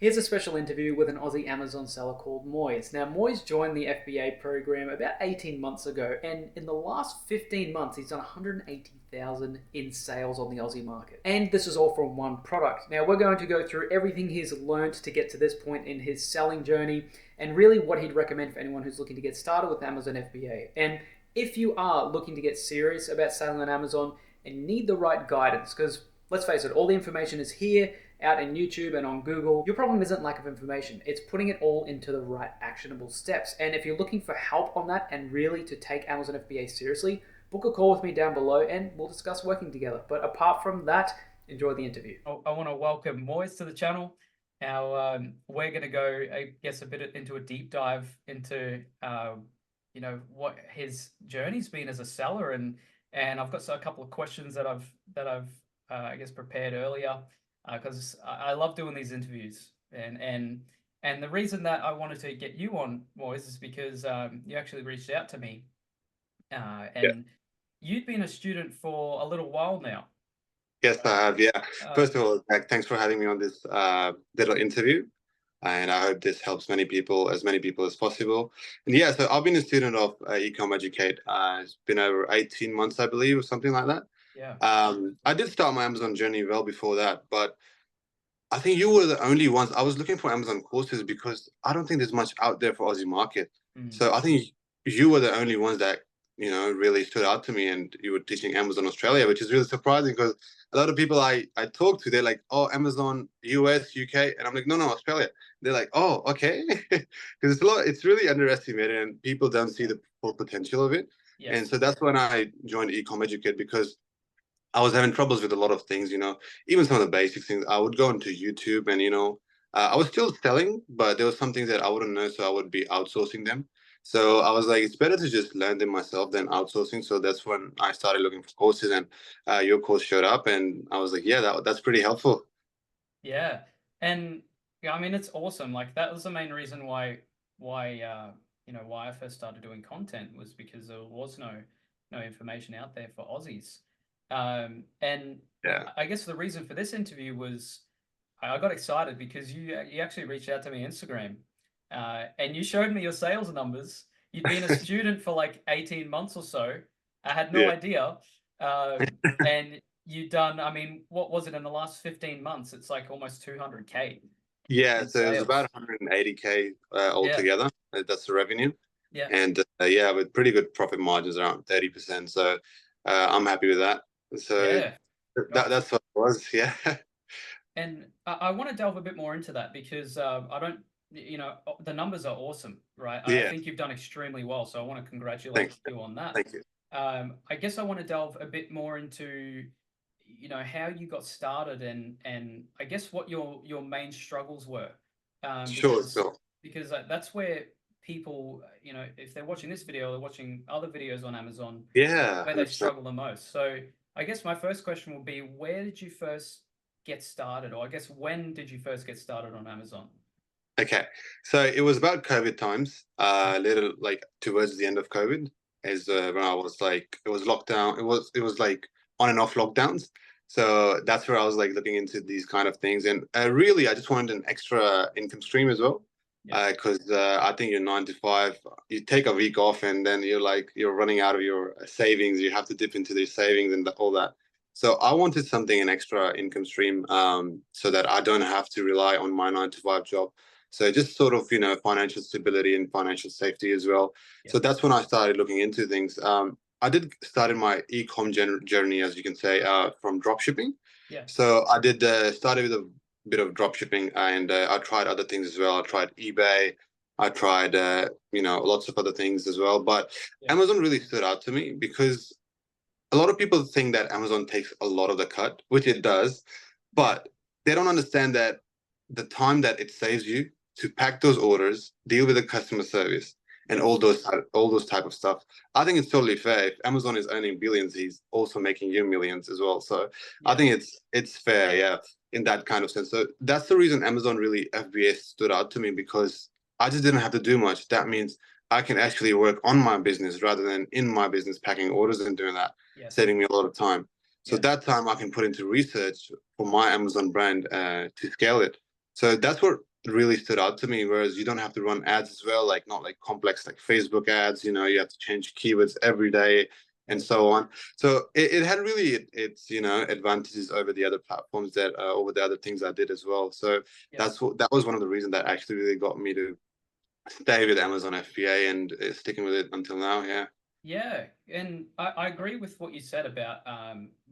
Here's a special interview with an Aussie Amazon seller called Moiz. Now, Moiz joined the FBA program about 18 months ago, and in the last 15 months, he's done 180,000 in sales on the Aussie market. And this is all from one product. Now, we're going to go through everything he's learned to get to this point in his selling journey, and really what he'd recommend for anyone who's looking to get started with Amazon FBA. And if you are looking to get serious about selling on Amazon and need the right guidance, because let's face it, all the information is here out in YouTube and on Google. Your problem isn't lack of information. It's putting it all into the right actionable steps. And if you're looking for help on that and really to take Amazon FBA seriously, book a call with me down below and we'll discuss working together. But apart from that, enjoy the interview. I want to welcome Moiz to the channel. Now, we're going to go, I guess, a bit into a deep dive into, what his journey's been as a seller. And I've got a couple of questions that I've I guess, prepared earlier, because I love doing these interviews, and the reason that I wanted to get you on, Moiz, is because you actually reached out to me, Yeah. and you'd been a student for a little while now. Yes, I have. Yeah. Uh, First of all, thanks for having me on this little interview, and I hope this helps as many people as possible. And yeah, so I've been a student of Ecom Educate. It's been over 18 months, I believe, or something like that. yeah. I did start my Amazon journey well before that, but I think you were the only ones. I was looking for Amazon courses because I don't think there's much out there for Aussie market. Mm. So I think you were the only ones that really stood out to me, and you were teaching Amazon Australia, which is really surprising because a lot of people I talk to, they're like, "Oh, Amazon US, UK," and I'm like, "No, no, Australia." They're like, "Oh, okay," because it's really underestimated, and people don't see the full potential of it. Yes. And so that's when I joined Ecom Educate because I was having troubles with a lot of things, even some of the basic things. I would go into YouTube and, I was still selling, but there was some things that I wouldn't know, so I would be outsourcing them. So I was like, it's better to just learn them myself than outsourcing. So that's when I started looking for courses, and your course showed up, and I was like, yeah, that's pretty helpful. Yeah. And yeah, I mean, it's awesome. Like that was the main reason why I first started doing content, was because there was no information out there for Aussies. And Yeah. I guess the reason for this interview was I got excited because you actually reached out to me on Instagram, and you showed me your sales numbers. You'd been a student for like 18 months or so. I had no Yeah. idea. And you've done, I mean, what was it in the last 15 months? It's like almost 200K Yeah. in So it was about sales. 180K Yeah. altogether. That's the revenue. Yeah. And yeah, with pretty good profit margins around 30%. So I'm happy with that. So Yeah. Right. that's what it was. Yeah. And I want to delve a bit more into that because I don't, the numbers are awesome, right? I Yeah. think you've done extremely well. So I want to congratulate Thanks. you on that. Thank you. I guess I want to delve a bit more into, how you got started, and I guess what your main struggles were, Sure. because Sure. that's where people, if they're watching this video, they're watching other videos on Amazon, Yeah. where they 100%. struggle the most. So I guess my first question will be, where did you first get started, or I guess when did you first get started on Amazon? Okay. So it was about COVID times, little like towards the end of COVID, is when I was like, it was lockdown. It was like on and off lockdowns. So that's where I was like looking into these kind of things, and really, I just wanted an extra income stream as well. Yeah. Because I think you're 9 to 5, you take a week off, and then you're running out of your savings. You have to dip into these savings and all that. So I wanted something, an extra income stream, so that I don't have to rely on my 9 to 5 job. So just sort of, financial stability and financial safety as well. Yeah. So that's when I started looking into things. I did started my e-com journey, as you can say, from drop shipping. Yeah. So I did started with a bit of drop shipping, and I tried other things as well. I tried eBay. I tried, lots of other things as well. But Yeah. Amazon really stood out to me because a lot of people think that Amazon takes a lot of the cut, which it does, Yeah. but they don't understand that the time that it saves you to pack those orders, deal with the customer service, and Yes. all those type of stuff. I think it's totally fair. If Amazon is earning billions, he's also making you millions as well. So I Yeah. think it's fair, yeah, in that kind of sense. So that's the reason Amazon really FBA stood out to me, because I just didn't have to do much. That means I can actually work on my business rather than in my business packing orders and doing that, Yes. saving me a lot of time. So Yeah. that time I can put into research for my Amazon brand to scale it. So that's what really stood out to me. Whereas you don't have to run ads as well, like not like complex like Facebook ads. You have to change keywords every day and Yeah. so on. So it had really its advantages over the other platforms that over the other things I did as well. So Yeah. that was one of the reasons that actually really got me to stay with Amazon FBA and sticking with it until now. Yeah. Yeah, and I agree with what you said about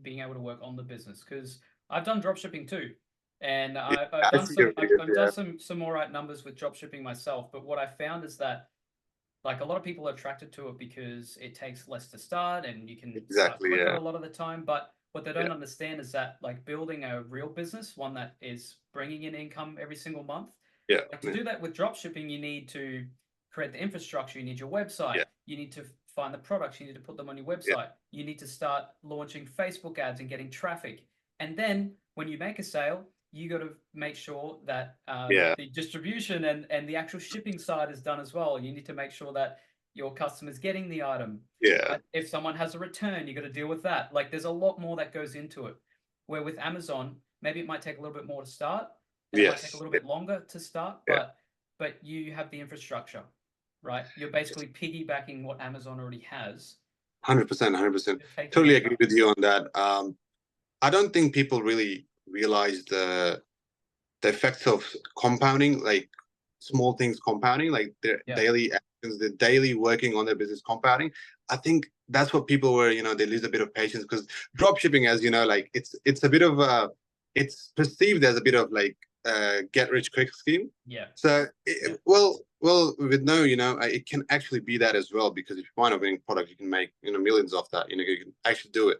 being able to work on the business because I've done drop shipping too, and Yeah, I've I done see your some videos. I've done Yeah, some all right numbers with drop shipping myself. But what I found is that like a lot of people are attracted to it because it takes less to start and you can start exactly. quicker Yeah, a lot of the time. But what they don't yeah, understand is that like building a real business, one that is bringing in income every single month, yeah, like to yeah, do that with drop shipping, you need to create the infrastructure, you need your website, yeah, you need to find the products, you need to put them on your yeah, website, you need to start launching Facebook ads and getting traffic. And then when you make a sale, you got to make sure that yeah, the distribution and the actual shipping side is done as well. You need to make sure that your customer's getting the item. yeah. If someone has a return, you got to deal with that. Like there's a lot more that goes into it. Where with Amazon, maybe it might take a little bit more to start, and it might take a Yes, little yeah, bit longer to start, yeah. but you have the infrastructure, right? You're basically piggybacking what Amazon already has 100%, 100%. to take your Totally agree income. with you on that. I don't think people really realize the effects of compounding, like small things compounding, like their Yeah, daily actions, the daily working on their business compounding. I think that's what people were, they lose a bit of patience because drop shipping, as you know, like it's a bit of it's perceived as a bit of like get rich quick scheme. yeah, So yeah, well, with no, it can actually be that as well because if you find a winning product, you can make millions off that. You can actually do it.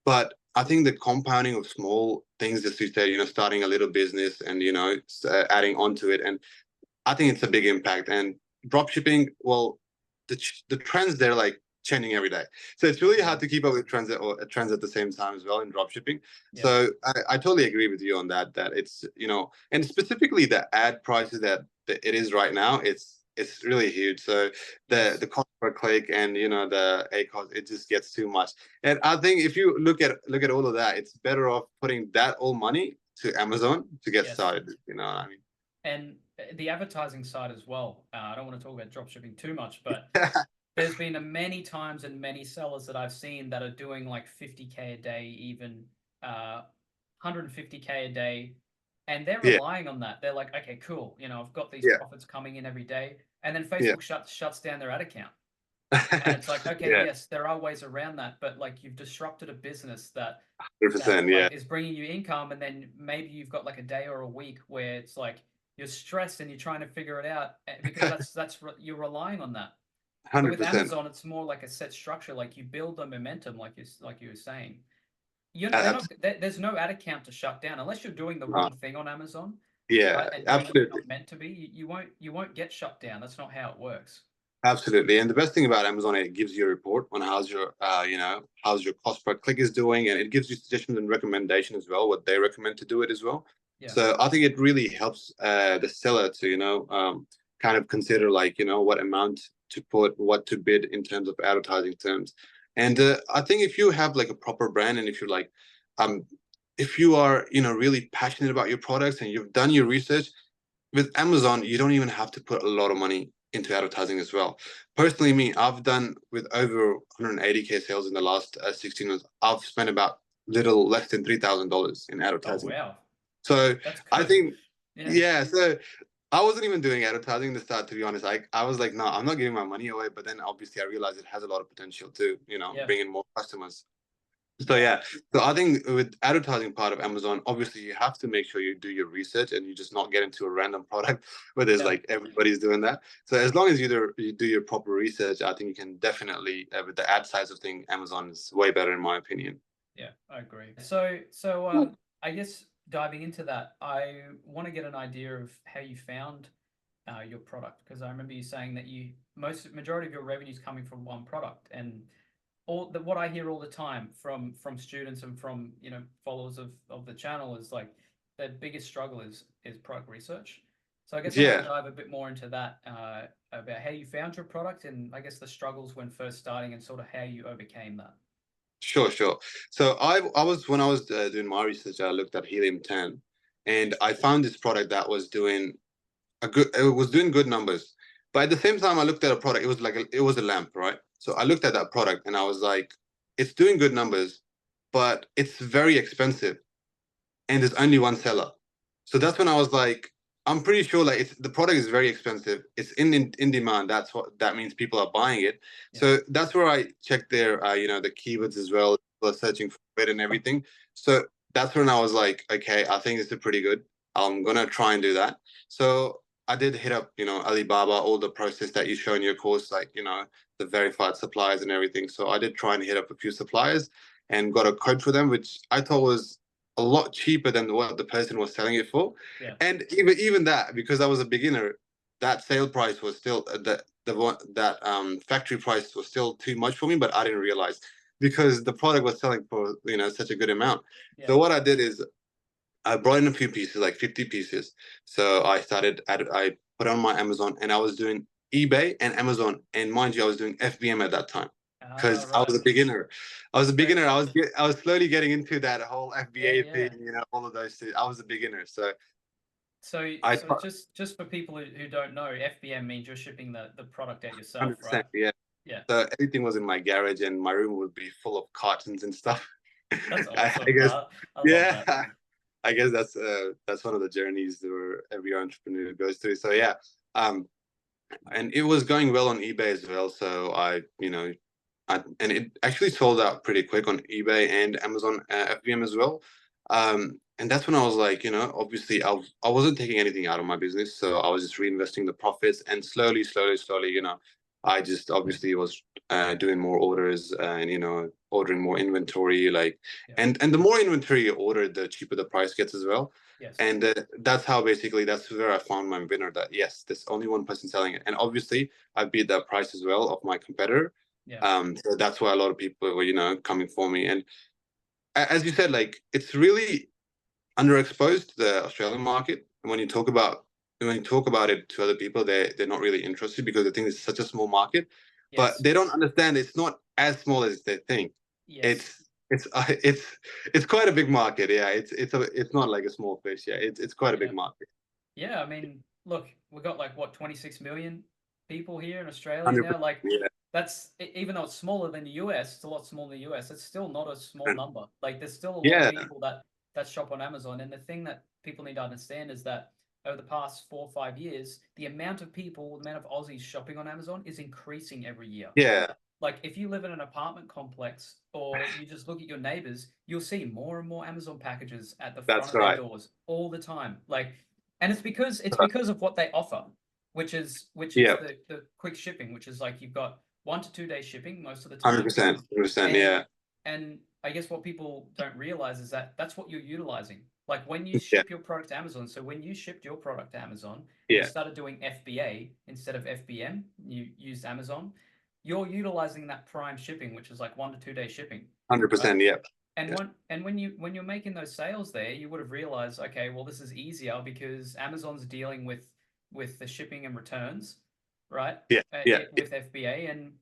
But I think the compounding of small things, as you said, starting a little business and adding onto it, and I think it's a big impact. And drop shipping, well, the trends they're like changing every day, so it's really yeah, hard to keep up with trends at the same time as well in drop shipping. yeah, So I totally agree with you on that. That it's and specifically the ad prices that it is right now. It's really huge. So the yes, cost per click and the a cost, it just gets too much. And I think if you look at all of that, it's better off putting that all money to Amazon to get yes. started. You know what I mean? And the advertising side as well. I don't want to talk about drop shipping too much, but there's been a many times and many sellers that I've seen that are doing like 50K a day, even 150K a day, and they're Yeah, relying on that. They're like, okay, cool, I've got these yeah, profits coming in every day, and then yeah, Facebook shuts down their ad account, and it's like, okay, yeah, yes, there are ways around that, but like you've disrupted a business that 100%. Yeah, like is bringing you income, and then maybe you've got like a day or a week where it's like you're stressed and you're trying to figure it out because you're relying on that. But with 100%. Amazon, it's more like a set structure. Like you build the momentum, like you were saying. They're not. There's no ad account to shut down unless you're doing the No, wrong thing on Amazon, right? yeah, And doing what you're absolutely. not meant to be. You won't get shut down. That's not how it works. Absolutely. And the best thing about Amazon, it gives you a report on how's your cost per click is doing, and it gives you suggestions and recommendation as well, what they recommend to do it as well. Yeah, So I think it really helps the seller to, kind of consider like, what amount to put, what to bid in terms of advertising terms. And I think if you have like a proper brand and um, if you are, really passionate about your products and you've done your research, with Amazon, you don't even have to put a lot of money into advertising as well. Personally, me, I've done with over 180K sales in the last 16 months. I've spent about little less than $3,000 in oh advertising. wow, So that's I good. think, Yeah, yeah. So I wasn't even doing advertising in the start, to be honest. I was like, no, I'm not giving my money away. But then obviously I realized it has a lot of potential to, yeah, bring in more customers. So yeah, yeah, so I think with advertising part of Amazon, obviously you have to make sure you do your research and you just not get into a random product where there's yeah. like everybody's doing that. So as long as you do your proper research, I think you can definitely with the ad size of thing, Amazon is way better in my opinion. Yeah, I agree. So I guess diving into that, I want to get an idea of how you found your product because I remember you saying that you most majority of your revenue is coming from one product, and what I hear all the time from students and from followers of the channel is like their biggest struggle is product research. So I guess I want to Yeah, dive a bit more into that about how you found your product and I guess the struggles when first starting and sort of how you overcame that. sure, sure. So I was when I was doing my research, I looked at helium 10, and I found this product that was doing it was doing good numbers. But at the same time, I looked at a product. It was like it was a lamp, right? So I looked at that product and I was like, it's doing good numbers, but it's very expensive and there's only one seller. So that's when I was like, I'm pretty sure like it's the product is very expensive. It's in demand. That's what that means. People are buying it. Yeah. So that's where I checked their the keywords as well. People are searching for it and everything. So that's when I was like, okay, I think this is pretty good. I'm gonna try and do that. So I did hit up Alibaba, all the process that you show in your course, like the verified suppliers and everything. So I did try and hit up a few suppliers and got a code for them, which I thought was a lot cheaper than what the person was selling it for. Yeah. And even that, because I was a beginner, that sale price was still the one that factory price was still too much for me, but I didn't realize because the product was selling for such a good amount. Yeah. So what I did is I brought in a few pieces, like 50 pieces. So I put on my Amazon and I was doing eBay and Amazon. And mind you, I was doing FBM at that time because I Right. was a beginner. I was a So beginner. I was slowly getting into that whole yeah, FBA thing, yeah. all of those things. I was a beginner. So So I so just for people who don't know, FBM means you're shipping the product out yourself, right? 100%, yeah. Yeah. So everything was in my garage and my room would be full of cartons and stuff. That's I awesome. guess, I love yeah. that. I guess that's one of the journeys where every entrepreneur goes through. So yeah, and it was going well on eBay as well. So and it actually sold out pretty quick on eBay and Amazon FBM as well. And that's when I was like, obviously I wasn't taking anything out of my business, so I was just reinvesting the profits, and slowly, I just obviously was doing more orders and ordering more inventory, like, Yeah. and the more inventory you order, the cheaper the price gets as well. Yes. And that's how basically that's where I found my winner. That yes, there's only one person selling it, and obviously I beat that price as well of my competitor. Yeah. So that's why a lot of people were, coming for me. And as you said, like it's really underexposed the Australian market. And when you talk about it to other people, they're not really interested because they think it's such a small market. But Yes. they don't understand it's not as small as they think. Yes. It's quite a big market. Yeah, it's not like a small fish. Yeah, it's quite a Yeah. big market. Yeah, I mean, look, we got like what 26 million people here in Australia now. 100%. Like Yeah, that's even though it's smaller than the US, it's a lot smaller than the US. It's still not a small number. Like there's still a lot of yeah, people that shop on Amazon. And the thing that people need to understand is that over the past 4 or 5 years, the amount of people, the amount of Aussies shopping on Amazon is increasing every year. yeah. Like if you live in an apartment complex or you just look at your neighbors, you'll see more and more Amazon packages at the front That's of their right. doors all the time. Like, and it's because of what they offer, which is Yeah, the quick shipping, which is like you've got 1 to 2 day shipping most of the hundred time, percent, 100%. and Yeah, and I guess what people don't realize is that that's what you're utilizing. Like when you yeah, ship your product to Amazon, so when you shipped your product to Amazon and you yeah. started doing FBA instead of FBM, you used Amazon, you're utilizing that prime shipping, which is like 1 to 2 day shipping, hundred right? percent. Yeah, And yeah, when you're making those sales there, you would have realized, okay, well, this is easier because Amazon's dealing with the shipping and returns, right? yeah, yeah. With FBA, and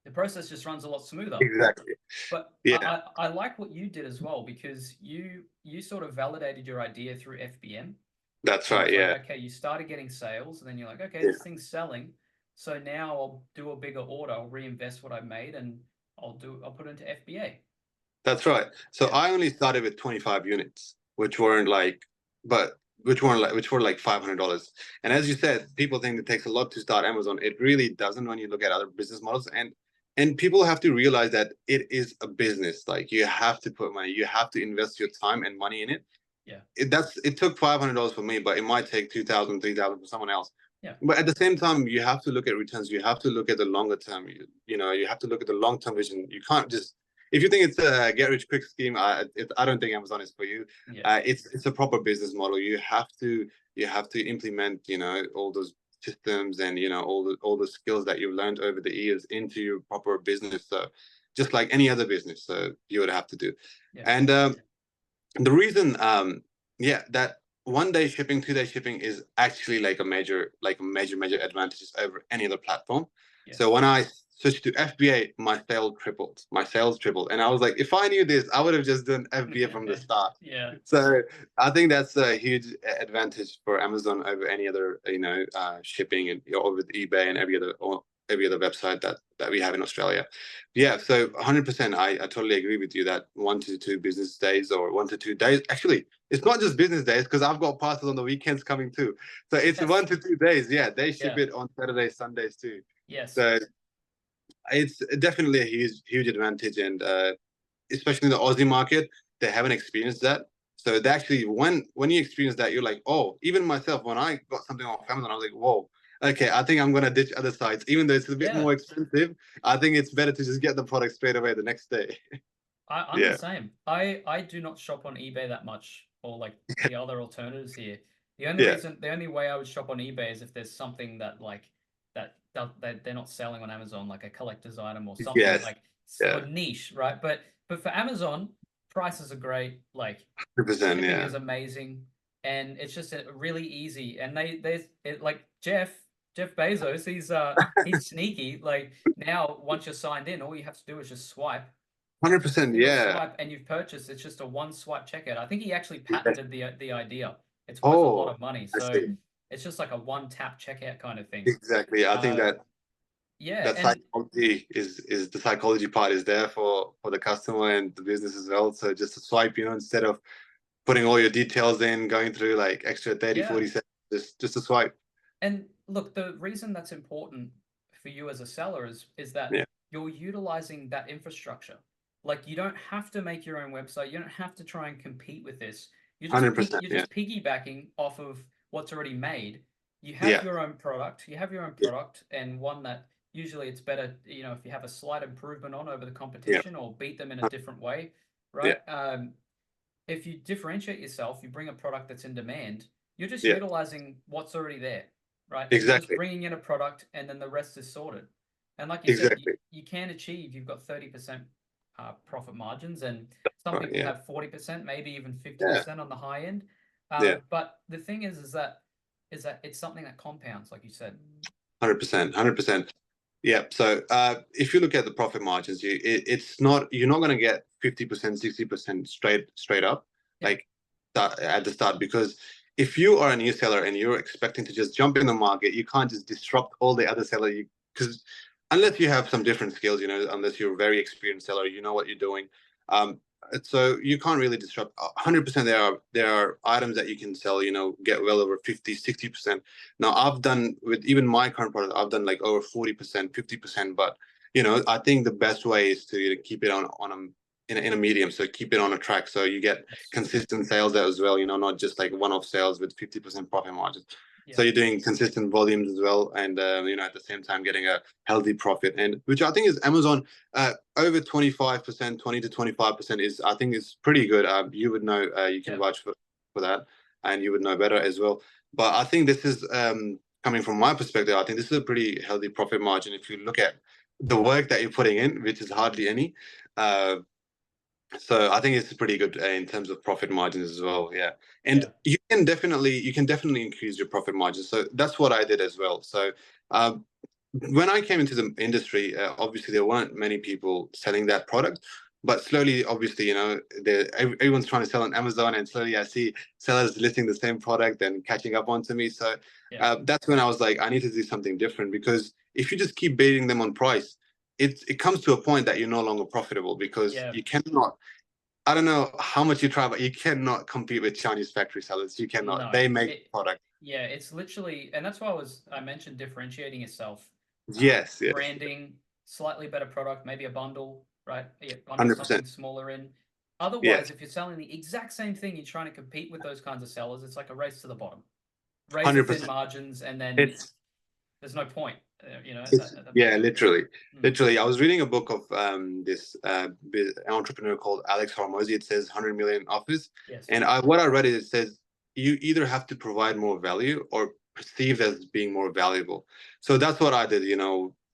the process just runs a lot smoother. Exactly. But Yeah, I like what you did as well because you sort of validated your idea through FBM. that's And it right. was like, Yeah, okay, you started getting sales, and then you're like, okay, yeah. this thing's selling. So now I'll do a bigger order. I'll reinvest what I've made, and I'll put it into FBA. That's right. So Yeah, I only started with 25 units, which weren't like, but which were like $500. And as you said, people think it takes a lot to start Amazon. It really doesn't when you look at other business models. And people have to realize that it is a business. Like you have to put money, you have to invest your time and money in it. yeah, It took $500 for me, but it might take 2,000, 3,000 for someone else. yeah, But at the same time, you have to look at returns. You have to look at the longer term. You have to look at the long term vision. You can't just if you think it's a get rich quick scheme. I don't think Amazon is for you. yeah, It's a proper business model. You have to implement all those systems and all the skills that you've learned over the years into your proper business. So just like any other business, so you would have to do. yeah, And the reason yeah, that 1 day shipping, 2 day shipping is actually like a major advantage over any other platform. yeah, So switched to FBA, my sales tripled. My sales tripled. And I was like, if I knew this, I would have just done FBA from the start. Yeah. So I think that's a huge advantage for Amazon over any other, shipping and over eBay and every other website that we have in Australia. Yeah, so 100%, I totally agree with you that 1 to 2 business days or 1 to 2 days. Actually, it's not just business days because I've got parcels on the weekends coming too. So it's Yes. 1 to 2 days. Yeah, they ship Yeah. it on Saturdays, Sundays too. Yes. So it's definitely a huge advantage, and especially in the Aussie market, they haven't experienced that. So they actually, when you experience that, you're like, oh, even myself, when I got something off Amazon, I was like, whoa, okay, I think I'm gonna ditch other sites, even though it's a bit Yeah. more expensive. I think it's better to just get the product straight away the next day. I'm the Yeah, same. I do not shop on eBay that much, or like the other alternatives here. yeah, The only way I would shop on eBay is if there's something that they're not selling on Amazon, like a collector's item or something yes, like or yeah, niche, right? But for Amazon, prices are great, like 100%, shipping yeah, is amazing, and it's just really easy. And like Jeff Bezos, he's sneaky. Like now, once you're signed in, all you have to do is just swipe. Just a 100%, single yeah, swipe and you've purchased. It's just a one swipe checkout. I think he actually yes. patented the idea. It's worth a lot Oh, of money. I So see. it's just like a one tap checkout kind of thing. Exactly. I think Uh, that yeah, that and psychology is the psychology part is there for the customer and the business as well. So just a swipe, instead of putting all your details in, going through like extra 30, yeah, 40 seconds, just a swipe. and look, the reason that's important for you as a seller is that Yeah, you're utilizing that infrastructure. Like you don't have to make your own website. You don't have to try and compete with this. 100%. You're Yeah, just piggybacking off of what's already made. You have yeah, your own product. You have your own yeah, product, and one that usually it's better, if you have a slight improvement on over the yeah, competition or beat them in a different way, yeah, right? If you differentiate yourself, you bring a product that's in demand, you're just yeah. utilizing what's already there, right? And you're just Exactly, bringing in a product and then the rest is sorted. And like you said, exactly. you can achieve, you've got 30% profit margins, and some Right. people Yeah, have 40%, maybe even yeah, 50% on the high end. yeah. But the thing is that it's something that compounds, like you said. 100%, 100%. Yeah. So if you look at the profit margins, it's not you're not going to get 50%, 60% straight up Yeah, like at the start, because if you are a new seller and you're expecting to just jump in the market, you can't just disrupt all the other seller. Because unless you have some different skills, unless you're a very experienced seller, you know what you're doing. Um, so you can't really disrupt 100%. There are items that you can sell, get well over 50, 60%. Now I've done with even my current product, I've done like over 40%, 50%. But I think the best way is to keep it on in a medium. So keep it on a track so you get yes, consistent sales there as well, not just like one-off sales with 50% profit margins. yeah, So you're doing consistent volumes as well, and at the same time getting a healthy profit, and which I think is Amazon over 25%, 20 to 25% is I think is pretty good. You would know, you can yeah, vouch for that, and you would know better as well. But I think this is coming from my perspective. I think this is a pretty healthy profit margin if you look at the work that you're putting in, which is hardly any. Uh, so I think it's pretty good in terms of profit margins as well. Yeah, and yeah, you can definitely increase your profit margins. So that's what I did as well. So um, when I came into the industry, obviously there weren't many people selling that product, but slowly, obviously, everyone's trying to sell on Amazon, and slowly I see sellers listing the same product and catching up onto me. So yeah, that's when I was like, I need to do something different, because if you just keep beating them on price, it comes to a point that you're no longer profitable, because yeah. you cannot. I don't know how much you try, but you cannot compete with Chinese factory sellers. You cannot. No, They make product. yeah, it's literally, and that's why I mentioned differentiating yourself, Yes, yes, branding, slightly better product, maybe a bundle, right? Yeah, bundle 100%. something smaller in. Otherwise, Yes, if you're selling the exact same thing, you're trying to compete with those kinds of sellers. It's like a race to the bottom, razor thin 100%. margins, and then It's there's no point, at that Yeah, point. literally, Mm, literally. I was reading a book of this entrepreneur called Alex Hormozy. It says 100 million offers, yes, and what I read is it says you either have to provide more value or perceived as being more valuable. So that's what I did.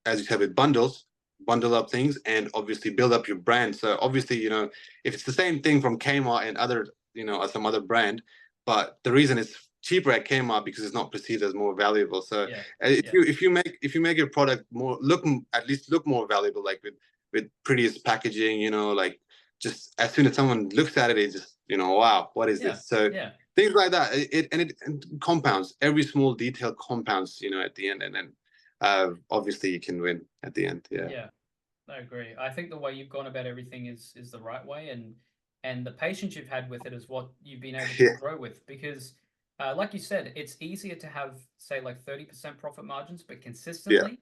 As you said, with bundles, bundle up things, and obviously build up your brand. So obviously, if it's the same thing from Kmart and other, some other brand, but the reason is cheaper at Kmart because it's not perceived as more valuable. So Yeah. if Yeah. you make your product more at least look more valuable, like with prettiest packaging, like just as soon as someone looks at it, it just wow, what is Yeah. this? So Yeah. things like that. It compounds. Every small detail compounds, at the end, and then obviously you can win at the end. Yeah. Yeah. I agree. I think the way you've gone about everything is the right way, and the patience you've had with it is what you've been able to Yeah. grow with. Because, like you said, it's easier to have, say, like 30% profit margins, but Yeah. consistently,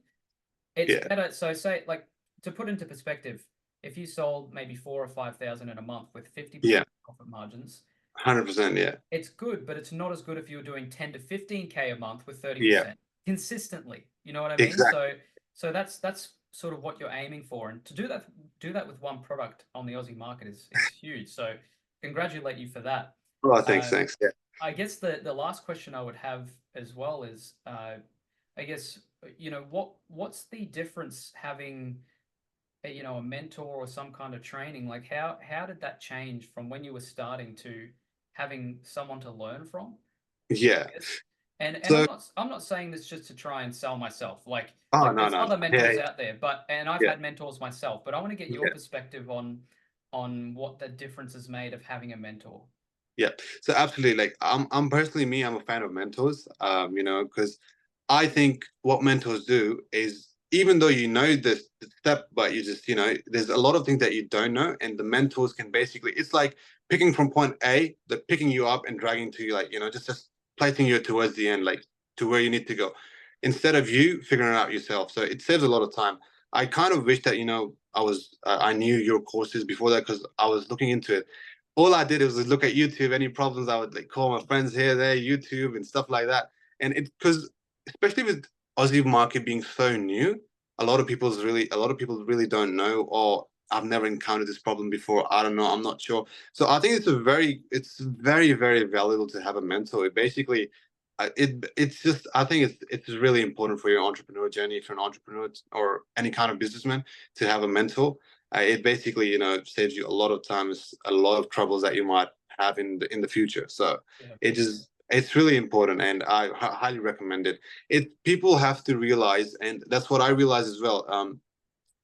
it's Yeah. better. So, say, like, to put into perspective, if you sold maybe 4 or 5 thousand in a month with 50% Yeah. profit margins, 100%. Yeah. it's good, but it's not as good if you're doing 10 to 15K a month with Yeah. 30% consistently. You know what I mean? Exactly. So that's sort of what you're aiming for. And to do that with one product on the Aussie market is huge. So congratulate you for that. Oh, thanks. Uh, Thanks. Yeah. I guess the last question I would have as well is I guess what's the difference having a mentor or some kind of training? Like how did that change from when you were starting to having someone to learn from, I Yeah. guess? And So, I'm not saying this just to try and sell myself. Like oh, like no, there's no, no. other Yeah. mentors out there, and I've Yeah. had mentors myself, but I want to get your Yeah. perspective on what the difference is made of having a mentor. Yeah. So absolutely, like I'm personally me, I'm a fan of mentors. Because I think what mentors do is even though you know the step, but you just, there's a lot of things that you don't know, and the mentors can basically it's like picking from point A, they're picking you up and dragging to you, like, just placing you towards the end, like to where you need to go. Instead of you figuring it out yourself. So it saves a lot of time. I kind of wish that, I knew your courses before that because I was looking into it. All I did was look at YouTube. Any problems, I would like call my friends here, there, YouTube, and stuff like that. And it because especially with Aussie market being so new, a lot of people really don't know, or I've never encountered this problem before. I don't know. I'm not sure. So I think it's very, very valuable to have a mentor. It basically, it's just I think it's really important for your entrepreneur journey. If you're an entrepreneur or any kind of businessman, to have a mentor. It basically, saves you a lot of times, a lot of troubles that you might have in the future. So Yeah. it's really important, and I highly recommend it. People have to realize, and that's what I realize as well,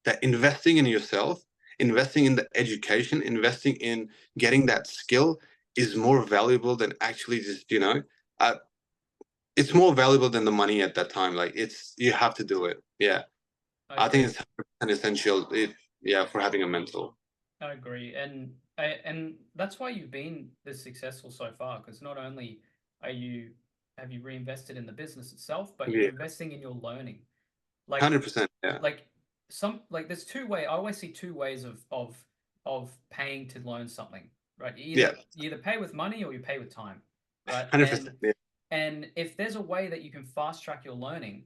that investing in yourself, investing in the education, investing in getting that skill is more valuable than actually just, uh, it's more valuable than the money at that time. Like you have to do it. Yeah. I I think agree. it's 100% essential. Yeah, for having a mentor. I agree, and that's why you've been this successful so far. Because not only are you have you reinvested in the business itself, but you're Yeah, investing in your learning. Like 100%. Yeah, like there's I always see two ways of paying to learn something, right? yeah, You either pay with money or you pay with time, right? 100%. And Yeah, and if there's a way that you can fast track your learning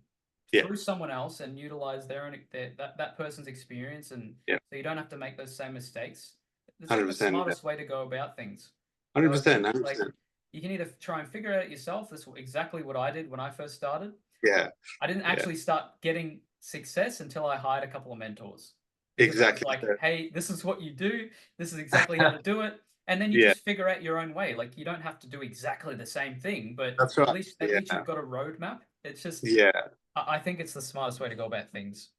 yeah, through someone else and utilize that person's experience, and yeah, so you don't have to make those same mistakes, it's like the 100%. Yeah, smartest way to go about things. You know what I 100%. mean? Like 100%. you can either try and figure it out yourself. That's exactly what I did when I first started. Yeah, I didn't yeah, actually start getting success until I hired a couple of mentors, because it was exactly. like, hey, this is what you do. This is exactly how to do it. And then you Yeah, just figure out your own way. Like you don't have to do exactly the same thing, but that's at right. least at Yeah, least you've got a roadmap. It's just yeah. I think it's the smartest way to go about things.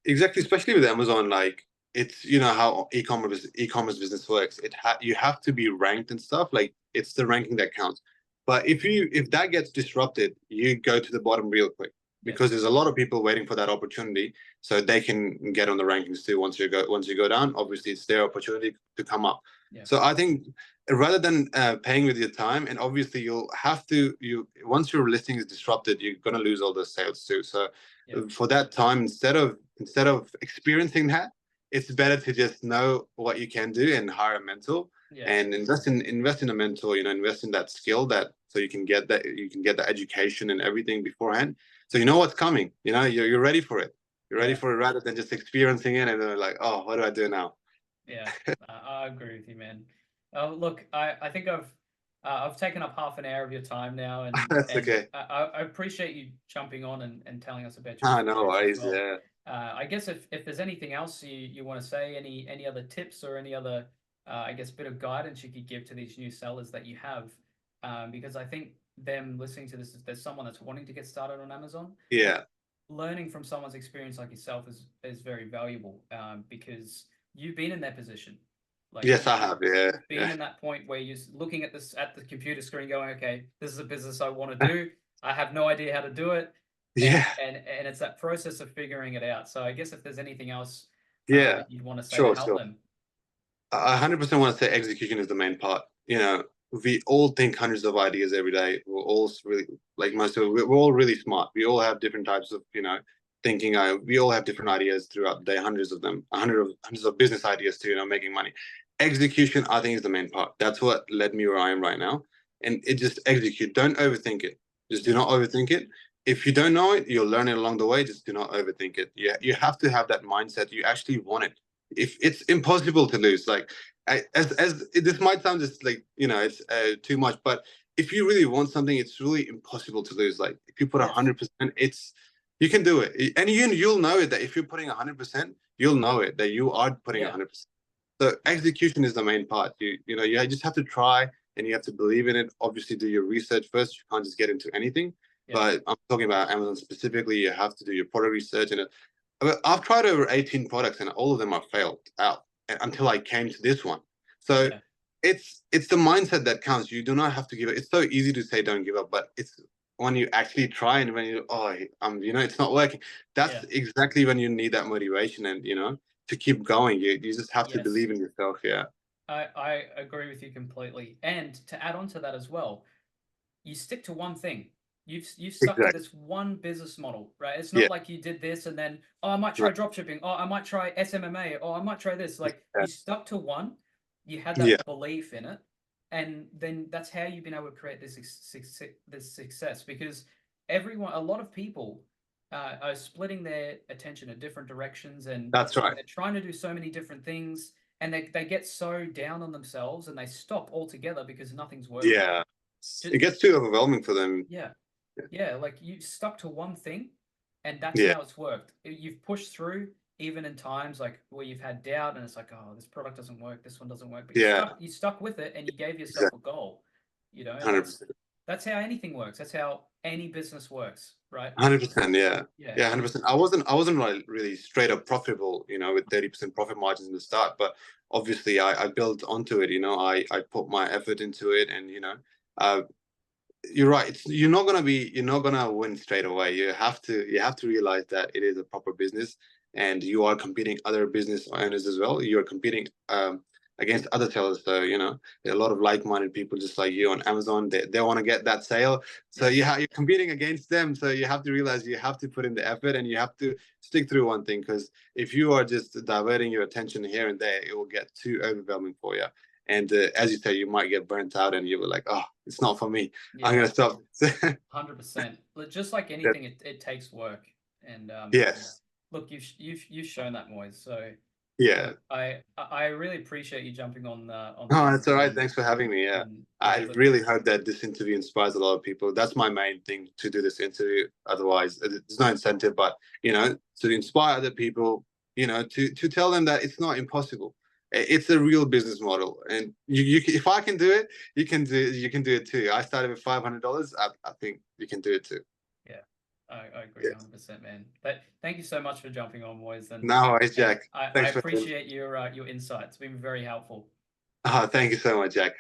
Exactly, especially with Amazon, like it's how e-commerce business works. You have to be ranked and stuff. Like it's the ranking that counts. But if that gets disrupted, you go to the bottom real quick Yeah, because there's a lot of people waiting for that opportunity, so they can get on the rankings too. Once you go down, obviously it's their opportunity to come up. yeah, So I think rather than paying with your time, and obviously you'll have to you once your listing is disrupted, you're gonna lose all those sales too. So yeah, for that time, instead of experiencing that, it's better to just know what you can do and hire a mentor yeah, and invest in a mentor. Invest in that skill so you can get the education and everything beforehand. So you know what's coming. You're ready for it. You're ready yeah, for it rather than just experiencing it and then like, oh, what do I do now? yeah. I agree with you, man. Look, I think I've taken up half an hour of your time now, That's and okay. I appreciate you jumping on and telling us about your Ah, no experience as worries. well. Yeah. I guess if there's anything else you want to say, any other tips or any other I guess bit of guidance you could give to these new sellers that you have, because I think them listening to this, if there's someone that's wanting to get started on Amazon, Yeah. learning from someone's experience like yourself is very valuable, because you've been in their position. Like Yes, I have. Yeah. you've been Yeah. in that point where you're looking at this at the computer screen, going, "Okay, this is a business I want to do. I have no idea how to do it," Yeah. and it's that process of figuring it out. So I guess if there's anything else Yeah. you'd want to say to Sure. help Sure. them, I 100% want to say execution is the main part. We all think hundreds of ideas every day. We're all really, like most of, we're all really smart. We all have different types of, thinking. We all have different ideas throughout the day, hundreds of them, hundreds of business ideas too, making money. Execution, I think, is the main part. That's what led me where I am right now. And it just execute. Don't overthink it. Just do not overthink it. If you don't know it, you'll learn it along the way. Just do not overthink it. You have to have that mindset. You actually want it. If it's impossible to lose, like as this might sound just like it's too much, but if you really want something, it's really impossible to lose. Like if you put yes, 100%, you can do it, and you'll know it that if you're putting 100%, you'll know it that you are putting yeah, 100%. So yeah, execution is the main part. You just have to try, and you have to believe in it. Obviously, do your research first. You can't just get into anything. yeah, But I'm talking about Amazon specifically. You have to do your product research, and I've tried over 18 products, and all of them are failed out until I came to this one. So yeah, it's the mindset that counts. You do not have to give up. It's so easy to say don't give up, but it's when you actually try and when it's not working. That's yeah, exactly when you need that motivation and to keep going. You just have to yes. believe in yourself. Yeah. I agree with you completely. And to add on to that as well, you stick to one thing. You've stuck to Exactly. this one business model, right? It's Yeah. not like you did this and then, oh, I might try Right. drop shipping. Oh, I might try SMMA. Oh, I might try this. Like Yeah. you stuck to one, you had Yeah. that belief in it, and then that's how you've been able to create this success. Because a lot of people are splitting their attention in different directions, and That's right. they're trying to do so many different things, and they get so down on themselves and they stop altogether because nothing's working. Yeah. Just, It gets too overwhelming for them. yeah, yeah, like you stuck to one thing, and that's Yeah. how it's worked. You've pushed through even in times like where you've had doubt, and it's like, oh, this product doesn't work, this one doesn't work, but Yeah. you stuck with it, and you gave yourself a Exactly. goal. And 100%. that's how anything works. That's how any business works, right? 100%, yeah. Yeah, Yeah, 100%. I wasn't like really straight up profitable, with 30% profit margins in the start, but obviously I built onto it, I put my effort into it, and uh you're right. You're not gonna win straight away. You have to realize that it is a proper business, and you are competing other business owners as well. You are competing against other sellers. So there are a lot of like-minded people just like you on Amazon. They want to get that sale. So yes, you're competing against them. So you have to realize you have to put in the effort, and you have to stick through one thing. Because if you are just diverting your attention here and there, it will get too overwhelming for you. And as you say, you might get burnt out, and you were like, "Oh, it's not for me. I'm yeah, gonna stop." 100%. Just like Yeah. anything, it takes work, and Yes. look, you've shown that, Moise. So Yeah. look, I really appreciate you jumping on the Oh, that's all interview, right. Thanks for having me. Yeah. and yeah, I look, really hope that this interview inspires a lot of people. That's my main thing, to do this interview. Otherwise, there's no incentive, but to inspire other people, to tell them that it's not impossible. It's a real business model, and if I can do it, you can do it too. I started with $500. I think you can do it too. yeah, I agree Yeah. 100%, man. But thank you so much for jumping on, Moise, No worries, and Jack. I Thanks for. appreciate your insights. It's been very helpful. Thank you so much, Jack.